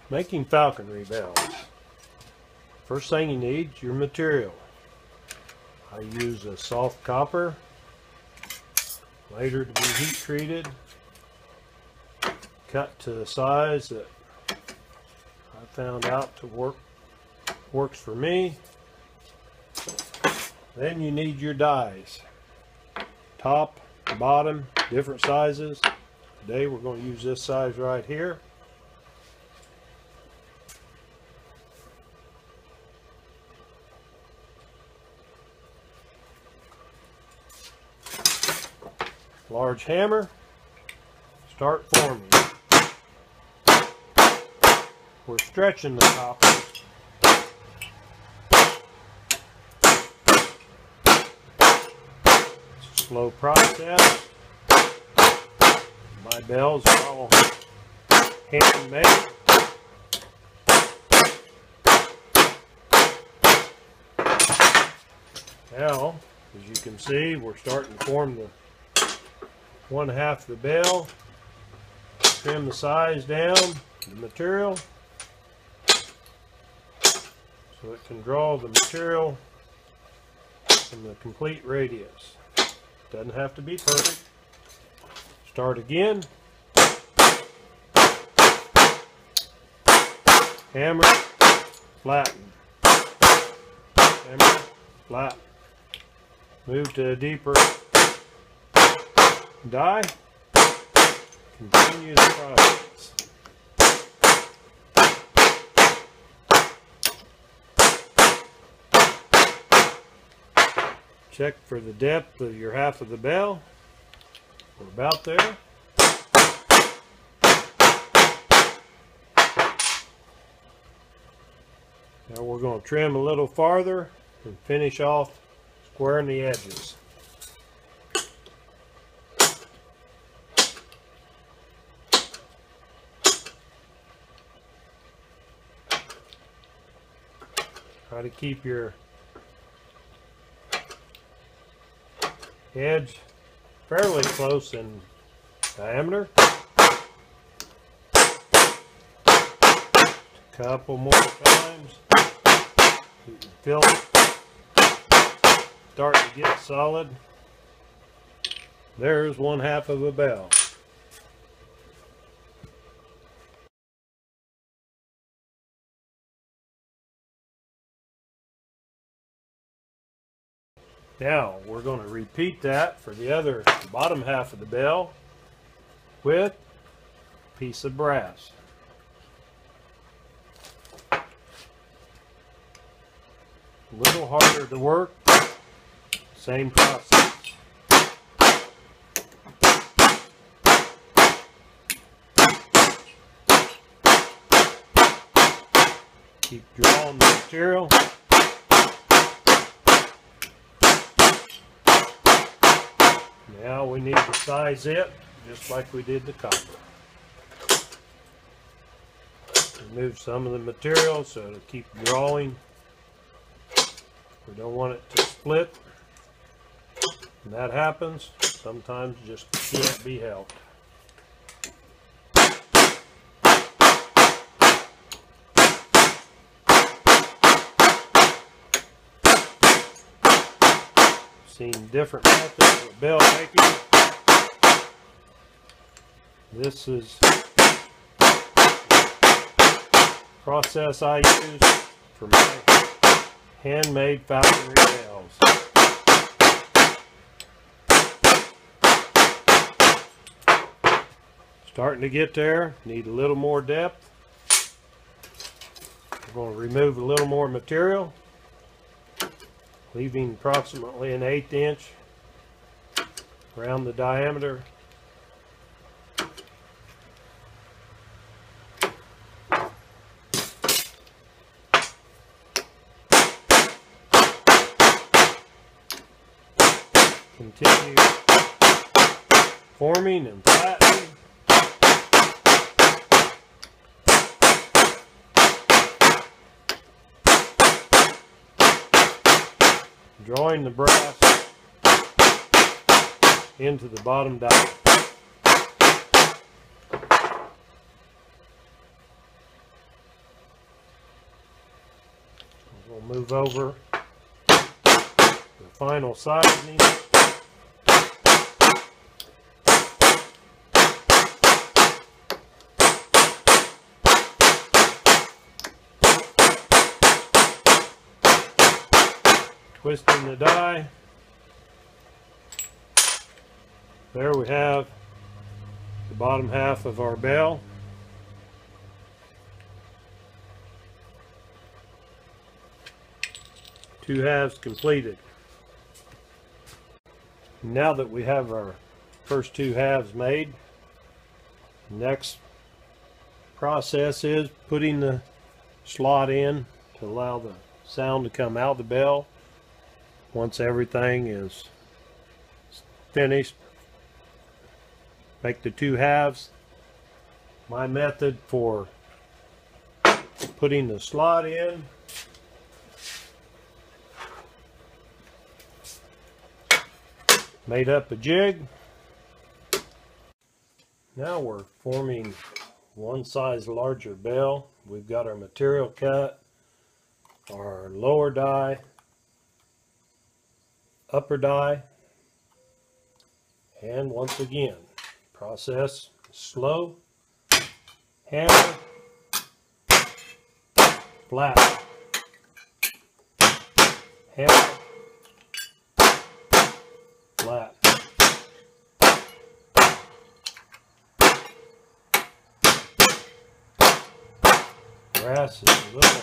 Making falconry bells. First thing you need is your material. I use a soft copper, later to be heat treated, cut to the size that I found out to works for me. Then you need your dies. Top, bottom, different sizes. Today we're going to use this size right here. Large hammer. Start forming. We're stretching the copper. It's a slow process. My bells are all handmade. Now, as you can see, we're starting to form the one half of the bell. Trim the size down, the material, so it can draw the material from the complete radius. Doesn't have to be perfect. Start again. Hammer, flatten. Hammer, flatten. Move to a deeper die. Continue the process. Check for the depth of your half of the bell. We're about there. Now we're going to trim a little farther and finish off squaring the edges. Try to keep your edge fairly close in diameter. A couple more times. You can feel it start to get solid. There's one half of a bell. Now we're going to repeat that for the other bottom half of the bell with a piece of brass. A little harder to work, same process. Keep drawing the material. Now we need to size it just like we did the copper. Remove some of the material so it'll keep drawing. We don't want it to split. When that happens, sometimes it just can't be helped. Seen different methods of bell making. This is the process I use for my handmade falconry bells. Starting to get there, need a little more depth. We're going to remove a little more material, leaving approximately an 1/8 inch around the diameter. Continue forming and flattening. Drawing the brass into the bottom die. move over the final sizing. Twisting the die. There we have the bottom half of our bell. Two halves completed. Now that we have our first two halves made, next process is putting the slot in to allow the sound to come out of the bell. Once everything is finished, make the two halves. My method for putting the slot in, made up a jig. Now we're forming one size larger bell. We've got our material cut, our lower die, upper die, and once again, process slow, hammer, flat, hammer, flat. Brass is a little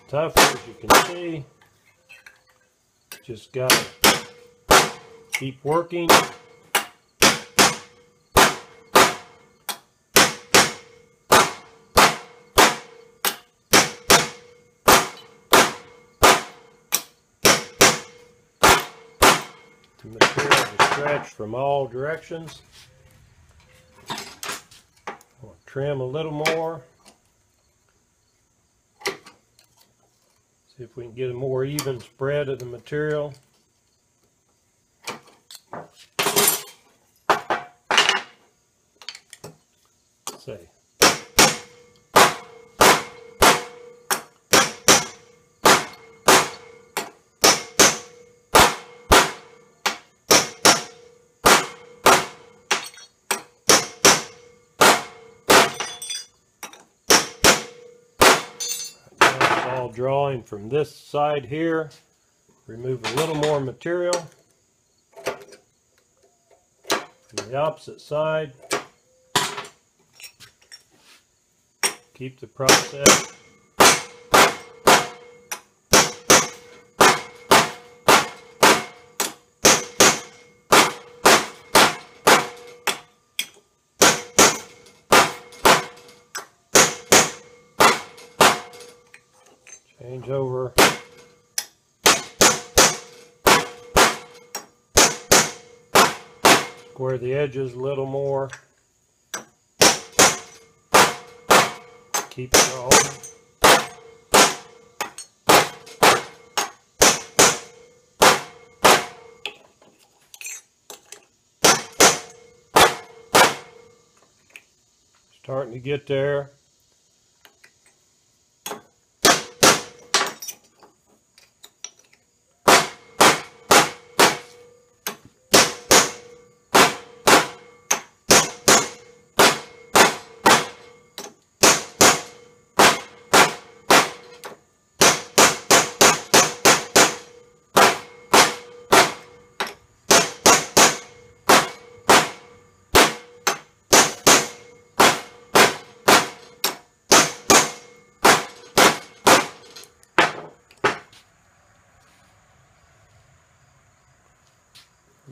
tougher, as you can see. Just gotta keep working. The material is stretched from all directions. I'll trim a little more. See if we can get a more even spread of the material. See. Drawing from this side here, remove a little more material. From the opposite side, keep the process. Change over. Square the edges a little more. Keep it going. Starting to get there.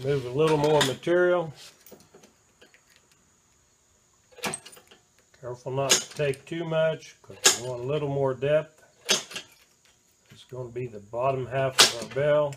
Remove a little more material. Careful not to take too much because we want a little more depth. It's going to be the bottom half of our bell.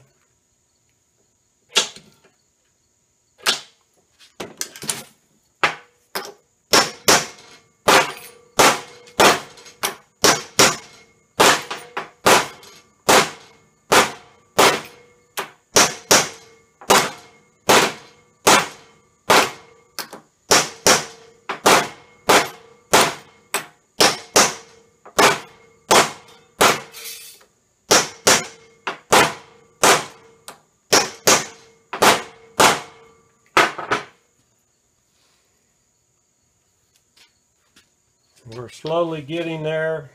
We're slowly getting there.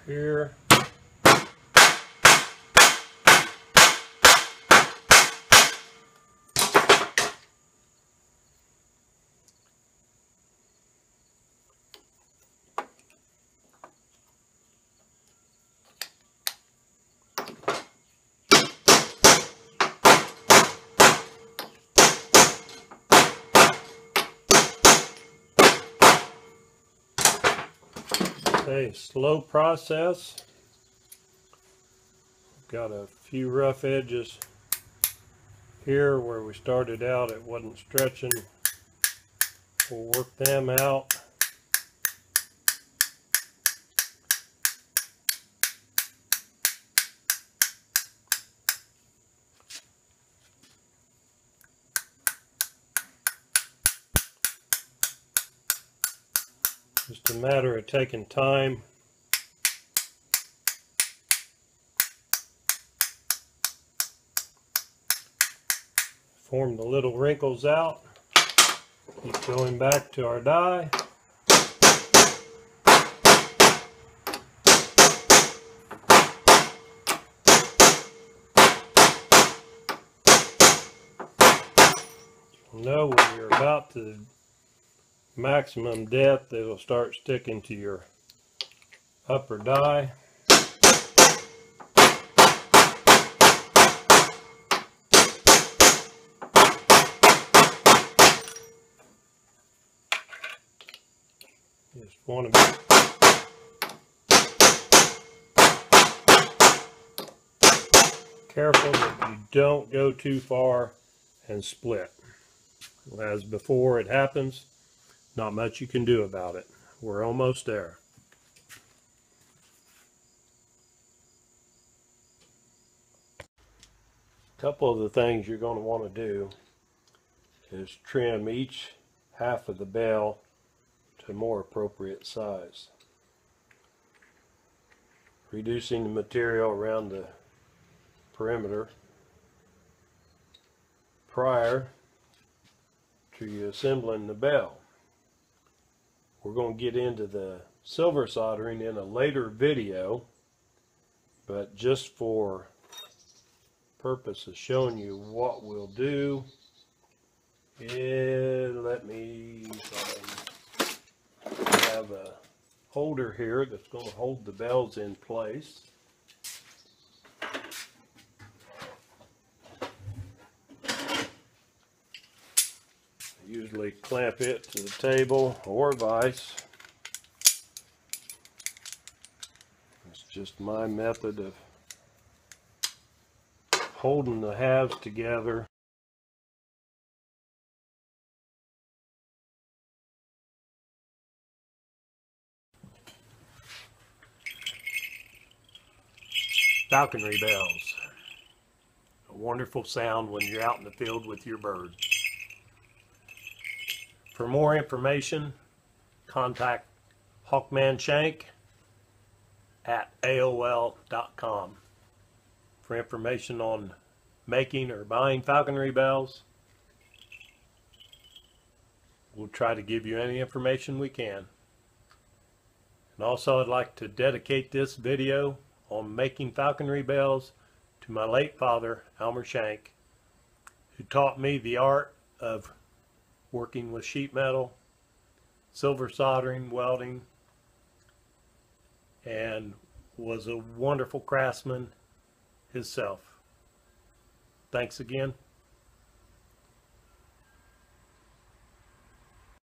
Here. A slow process. Got a few rough edges here where we started out, it wasn't stretching. We'll work them out. Just a matter of taking time. Form the little wrinkles out. Keep going back to our die. You'll know when you're about to maximum depth, it'll start sticking to your upper die. Just want to be careful that you don't go too far and split. As before it happens, not much you can do about it. We're almost there. A couple of the things you're going to want to do is trim each half of the bell to a more appropriate size. Reducing the material around the perimeter prior to you assembling the bell. We're going to get into the silver soldering in a later video, but just for purpose of showing you what we'll do, let me have a holder here that's going to hold the bells in place. Usually clamp it to the table or vise. It's just my method of holding the halves together. Falconry bells. A wonderful sound when you're out in the field with your bird. For more information, contact Hawkman Shank at AOL.com. For information on making or buying falconry bells, we'll try to give you any information we can. And also I'd like to dedicate this video on making falconry bells to my late father, Elmer Shank, who taught me the art of working with sheet metal, silver soldering, welding, and was a wonderful craftsman himself. Thanks again.